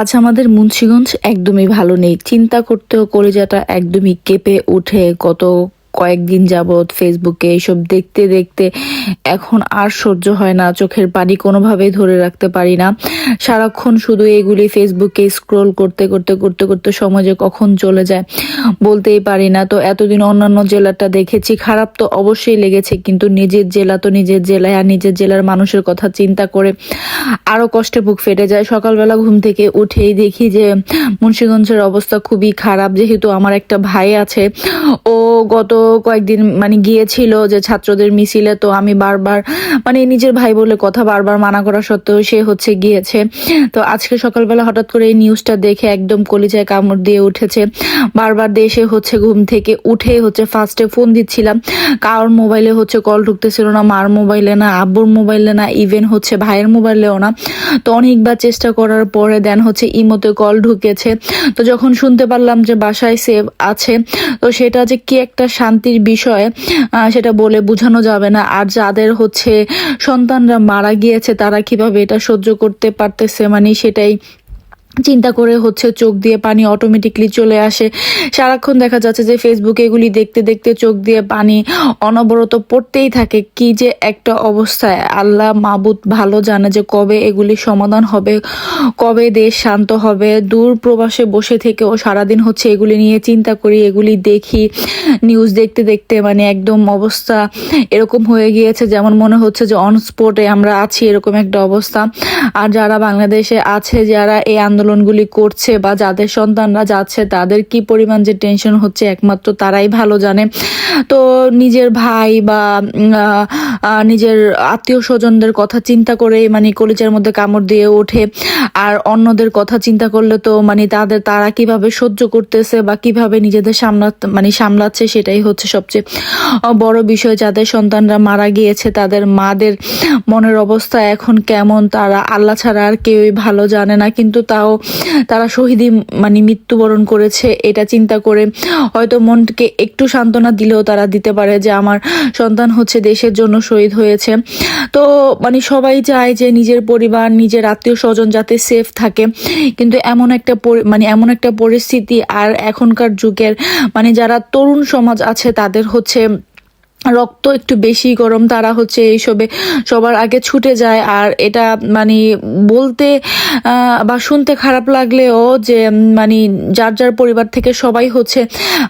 আজ আমাদের মুন্সিগঞ্জ একদমই ভালো নেই। চিন্তা করতেও কলিজাটা একদমই কেঁপে ওঠে। গত কয়েকদিন যাবৎ ফেসবুকে এইসব দেখতে দেখতে এখন আর সহ্য হয় না, চোখের পানি কোনোভাবেই ধরে রাখতে পারি না। সারাক্ষণ শুধু এগুলি ফেসবুকে স্ক্রোল করতে করতে করতে করতে সময় যে কখন চলে যায় বলতেই পারি না। তো এতদিন অন্যান্য জেলাটা দেখেছি, খারাপ তো অবশ্যই লেগেছে, কিন্তু নিজের জেলা তো নিজের জেলায়, আর নিজের জেলার মানুষের কথা চিন্তা করে আরো কষ্টে বুক ফেটে যায়। সকালবেলা ঘুম থেকে উঠেই দেখি যে মুন্সিগঞ্জের অবস্থা খুবই খারাপ। যেহেতু আমার একটা ভাই আছে, ও গত কয়েকদিন গিয়েছিল যে ছাত্রদের মিছিলে, তো আমি বারবার নিজের ভাই বলে কথা বারবার মানা করা সত্ত্বেও সে গিয়েছে। তো আজকে সকালবেলা হঠাৎ করে এই নিউজটা দেখে একদম কলিজায় কামড় দিয়ে উঠেছে। বারবার দেশে ঘুম থেকে উঠে ফার্স্টে ফোন দিচ্ছিলাম, কারোর মোবাইলে কল ঢুকতেছিল না, মার মোবাইলে না, আব্বুর মোবাইলে না, ইভেন ভাইয়ের মোবাইলেও না। তো অনেকবার চেষ্টা করার পরে দেন ইমোতে কল ঢুকেছে। তো যখন শুনতে পারলাম যে বাসায় সেভ আছে, তো সেটা যে কি একটা শান্তির বিষয় সেটা বলে বোঝানো যাবে না। আর যাদের সন্তানরা মারা গিয়েছে তারা কিভাবে এটা সহ্য করতে পারতেছে, সেটাই চিন্তা করে চোখ দিয়ে পানি অটোমেটিকলি চলে আসে। সারাক্ষণ দেখা যাচ্ছে যে ফেসবুকে এগুলি দেখতে দেখতে চোখ দিয়ে পানি অনবরত পড়তেই থাকে। কি যে একটা অবস্থায়, আল্লাহ মাবুদ ভালো জানে যে কবে এগুলি সমাধান হবে, কবে দেশ শান্ত হবে। দূর প্রবাসে বসে থেকেও সারাদিন এগুলি নিয়ে চিন্তা করি, এগুলি দেখি। নিউজ দেখতে দেখতে একদম অবস্থা এরকম হয়ে গিয়েছে যেমন মনে হচ্ছে যে অন স্পটে আমরা আছি, এরকম একটা অবস্থা। আর যারা বাংলাদেশে আছে, যারা এই আন্দোলনগুলি করছে বা যাদের সন্তানরা যাচ্ছে, তাদের কি পরিমাণ যে টেনশন হচ্ছে একমাত্র তারাই ভালো জানে। তো নিজের ভাই বা নিজের আত্মীয় স্বজনদের কথা চিন্তা করে কলিজার মধ্যে কামড় দিয়ে ওঠে। আর অন্যদের কথা চিন্তা করলে তো তারা কিভাবে সহ্য করতেছে বা কিভাবে নিজেদের সামলাচ্ছে সেটাই সবচেয়ে বড় বিষয়। যাদের সন্তানরা মারা গিয়েছে তাদের মাদের মনের অবস্থা এখন কেমন, তারা আল্লাহ ছাড়া আর কেউই ভালো জানে না। কিন্তু তাও তারা শহীদই মৃত্যুবরণ করেছে, এটা চিন্তা করে হয়তো মনকে একটু সান্ত্বনা দিলেও তারা দিতে পারে যে আমার সন্তান দেশের জন্য শহীদ হয়েছে। তো সবাই চায় যে নিজের পরিবার, নিজের আত্মীয় স্বজন যাতে সেফ থাকে, কিন্তু এমন একটা পরিস্থিতি। আর এখনকার যুগের যারা তরুণ সমাজ আছে তাদের রক্ত একটু বেশি গরম, তারা এইসবে সবার আগে ছুটে যায়। আর এটা বলতে বা শুনতে খারাপ লাগলেও যে যার যার পরিবার থেকে সবাই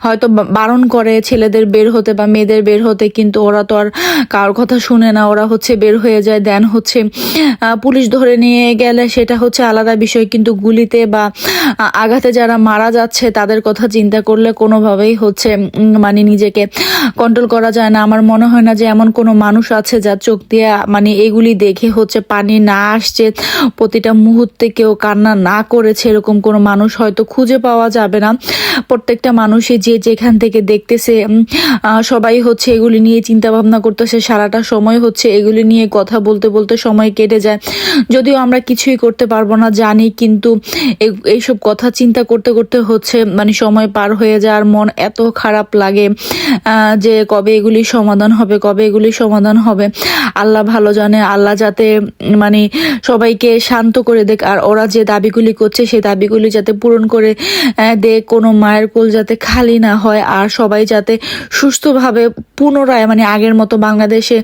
হয়তো বারণ করে ছেলেদের বের হতে বা মেয়েদের বের হতে, কিন্তু ওরা তো আর কারোর কথা শুনে না, ওরা বের হয়ে যায়। দেন পুলিশ ধরে নিয়ে গেলে সেটা আলাদা বিষয়, কিন্তু গুলিতে বা আঘাতে যারা মারা যাচ্ছে তাদের কথা চিন্তা করলে কোনোভাবেই নিজেকে কন্ট্রোল করা যায় না। আমার মনে হয় না যে এমন কোনো মানুষ আছে যার চোখ দিয়ে এগুলি দেখে পানি না আসছে, প্রতিটা মুহূর্তে কেউ কান্না না করেছে, এরকম কোনো মানুষ হয়তো খুঁজে পাওয়া যাবে না। প্রত্যেকটা মানুষই যে যেখান থেকে দেখতেছে সবাই এগুলি নিয়ে চিন্তা ভাবনা করতেছে। সারাটা সময় এগুলি নিয়ে কথা বলতে বলতে সময় কেটে যায়, যদিও আমরা কিছুই করতে পারবো না জানি, কিন্তু এইসব কথা চিন্তা করতে করতে সময় পার হয়ে যায়। আর মন এত খারাপ লাগে যে কবে এগুলি সমাধান হবে, কবে এগুলি সমাধান হবে। আল্লাহ ভালো জানে, আল্লাহ যাতে সবাইকে শান্ত করে দেখ। আর ওরা যে দাবিগুলি করছে সেই দাবিগুলি যাতে পূরণ করে দে, কোনো মায়ের কোল যাতে খালি না হয়, আর সবাই যাতে সুস্থভাবে পুনরায় আগের মতো বাংলাদেশে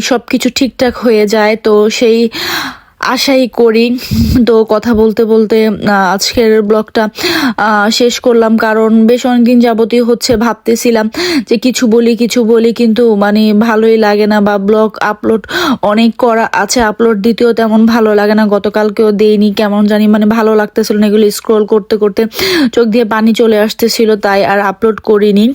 সবকিছু ঠিকঠাক হয়ে যায়। তো সেই আশাই করি। তো কথা বলতে বলতে আজকের ব্লগটা শেষ করলাম, কারণ বেশ অনেকদিন যাবতীয় ভাবতেছিলাম যে কিছু বলি কিন্তু ভালোই লাগে না, বা ব্লগ আপলোড অনেক করা আছে, আপলোড দিতেও তেমন ভালো লাগে না। গতকালকেও দেইনি, কেমন জানি ভালো লাগতেছিল না, এগুলো স্ক্রোল করতে করতে চোখ দিয়ে পানি চলে আসতেছিল, তাই আর আপলোড করিনি।